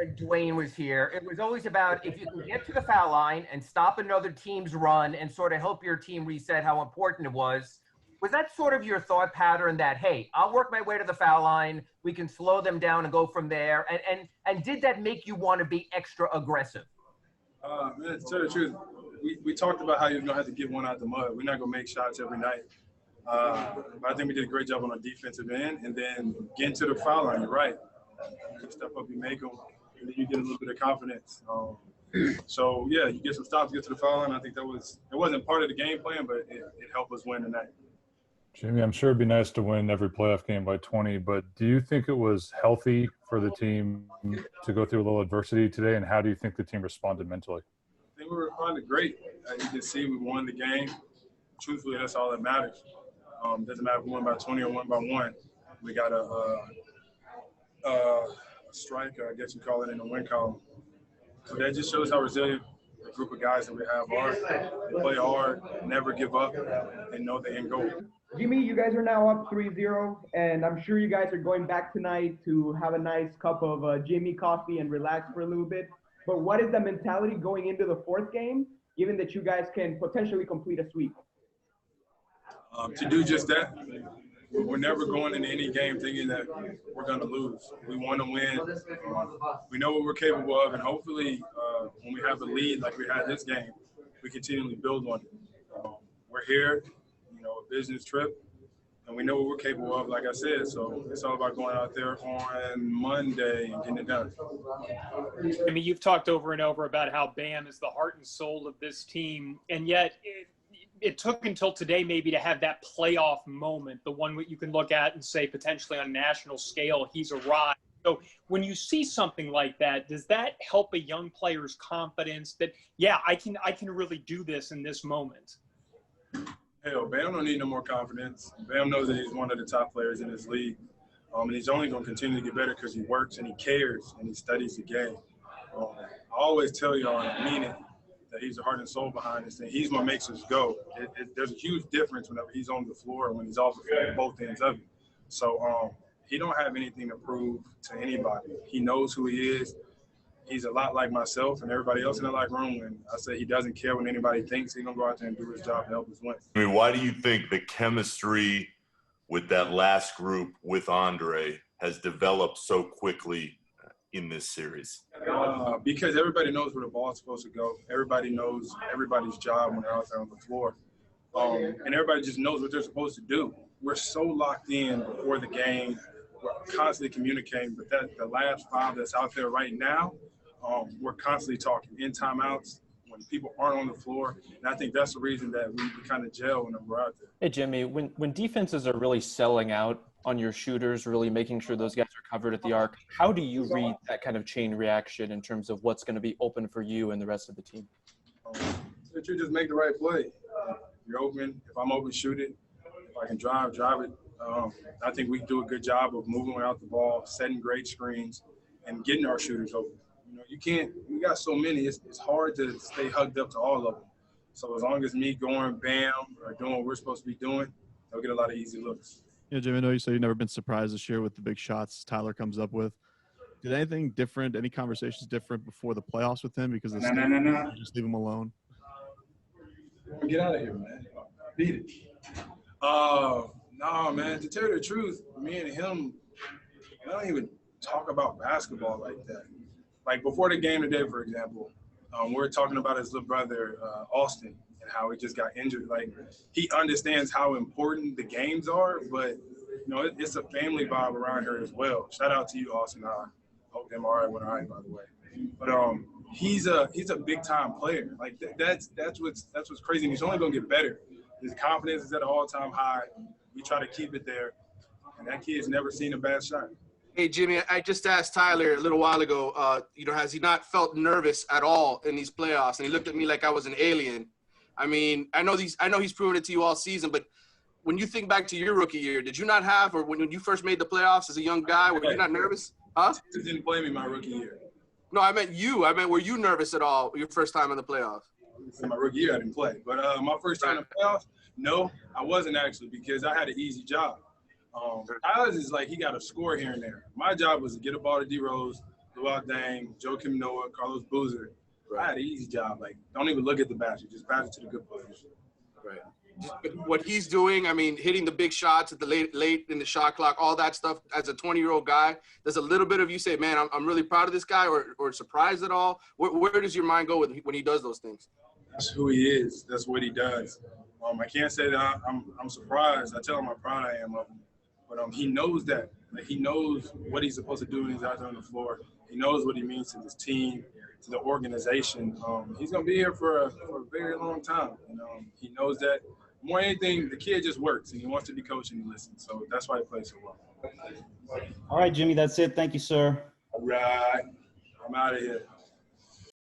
Dwayne was here, it was always about if you can get to the foul line and stop another team's run and sort of help your team reset, how important it was. Was that sort of your thought pattern that, hey, I'll work my way to the foul line, we can slow them down and go from there? And did that make you want to be extra aggressive? Man, to tell the truth, we talked about how you're going to have to get one out the mud. We're not going to make shots every night. But I think we did a great job on our defensive end. And then getting to the foul line, you're right. You step up, you make them, and then you get a little bit of confidence. So, yeah, you get some stops, get to the foul line. I think it wasn't part of the game plan, but it helped us win tonight. Jimmy, I'm sure it'd be nice to win every playoff game by 20, but do you think it was healthy for the team to go through a little adversity today, and how do you think the team responded mentally? I think we responded great. As you can see, we won the game. Truthfully, that's all that matters. Doesn't matter if we won by 20 or won by 1. We got a striker, I guess you call it, in the win column. So that just shows how resilient the group of guys that we have are. They play hard, never give up, and know the end goal. Jimmy, you guys are now up 3-0, and I'm sure you guys are going back tonight to have a nice cup of Jimmy coffee and relax for a little bit. But what is the mentality going into the fourth game, given that you guys can potentially complete a sweep? To do just that. We're never going into any game thinking that we're going to lose. We want to win. We know what we're capable of, and hopefully when we have the lead like we had this game, we continually build on it. We're here, a business trip, and we know what we're capable of, like I said. So it's all about going out there on Monday and getting it done. I mean, you've talked over and over about how Bam is the heart and soul of this team, and yet it took until today maybe to have that playoff moment, the one that you can look at and say potentially on a national scale, he's arrived. So when you see something like that, does that help a young player's confidence that, yeah, I can really do this in this moment? Hell, Bam don't need no more confidence. Bam knows that he's one of the top players in this league. And he's only going to continue to get better because he works and he cares and he studies the game. I always tell y'all, and I mean it, that he's the heart and soul behind this thing. He's what makes us go. There's a huge difference whenever he's on the floor and when he's off the floor, both ends of it. So he don't have anything to prove to anybody. He knows who he is. He's a lot like myself and everybody else in the locker room. And I say he doesn't care what anybody thinks. He's going to go out there and do his job and help us win. I mean, why do you think the chemistry with that last group with Andre has developed so quickly in this series? Because everybody knows where the ball's supposed to go. Everybody knows everybody's job when they're out there on the floor. And everybody just knows what they're supposed to do. We're so locked in before the game. We're constantly communicating. But the last 5 that's out there right now, we're constantly talking in timeouts when people aren't on the floor. And I think that's the reason that we kind of gel when we're out there. Hey, Jimmy, when defenses are really selling out on your shooters, really making sure those guys are covered at the arc, how do you read that kind of chain reaction in terms of what's going to be open for you and the rest of the team? That you just make the right play. You're open. If I'm open, shoot it. If I can drive it. I think we do a good job of moving without the ball, setting great screens, and getting our shooters open. We got so many, it's hard to stay hugged up to all of them. So as long as me going Bam or doing what we're supposed to be doing, they'll get a lot of easy looks. Yeah, Jimmy, I know you said you've never been surprised this year with the big shots Tyler comes up with. Did anything different, any conversations different before the playoffs with him? Because No. Just leave him alone. Get out of here, man. Beat it. No, man. To tell you the truth, me and him, I don't even talk about basketball like that. Like before the game today, for example, we're talking about his little brother, Austin, and how he just got injured. Like, he understands how important the games are, but, it's a family vibe around here as well. Shout out to you, Austin. I hope them all right went all right, by the way. But he's a big-time player. Like, that's what's crazy, and he's only going to get better. His confidence is at an all-time high. We try to keep it there, and that kid's never seen a bad shot. Hey, Jimmy, I just asked Tyler a little while ago, has he not felt nervous at all in these playoffs? And he looked at me like I was an alien. I mean, I know he's proven it to you all season, but when you think back to your rookie year, did you not have, or when you first made the playoffs as a young guy, were you not nervous? Huh? He didn't play me my rookie year. No, I meant you. I meant, were you nervous at all your first time in the playoffs? In my rookie year, I didn't play. But my first time in the playoffs, no, I wasn't actually, because I had an easy job. Tyler's is like he got a score here and there. My job was to get a ball to D-Rose, Luol Deng, Joakim Noah, Carlos Boozer. I had an easy job. Like, don't even look at the basket. Just pass it to the good players. Right. What he's doing, I mean, hitting the big shots at the late in the shot clock, all that stuff. As a 20-year-old guy, there's a little bit of you say, man, I'm really proud of this guy, or surprised at all. Where does your mind go when he does those things? That's who he is. That's what he does. I can't say that I'm surprised. I tell him how proud I am of him. But he knows that. Like, he knows what he's supposed to do when he's out there on the floor. He knows what he means to this team, to the organization. He's going to be here for a very long time. And he knows that. More than anything, the kid just works, and he wants to be coached and listens. So that's why he plays so well. All right, Jimmy, that's it. Thank you, sir. All right. I'm out of here.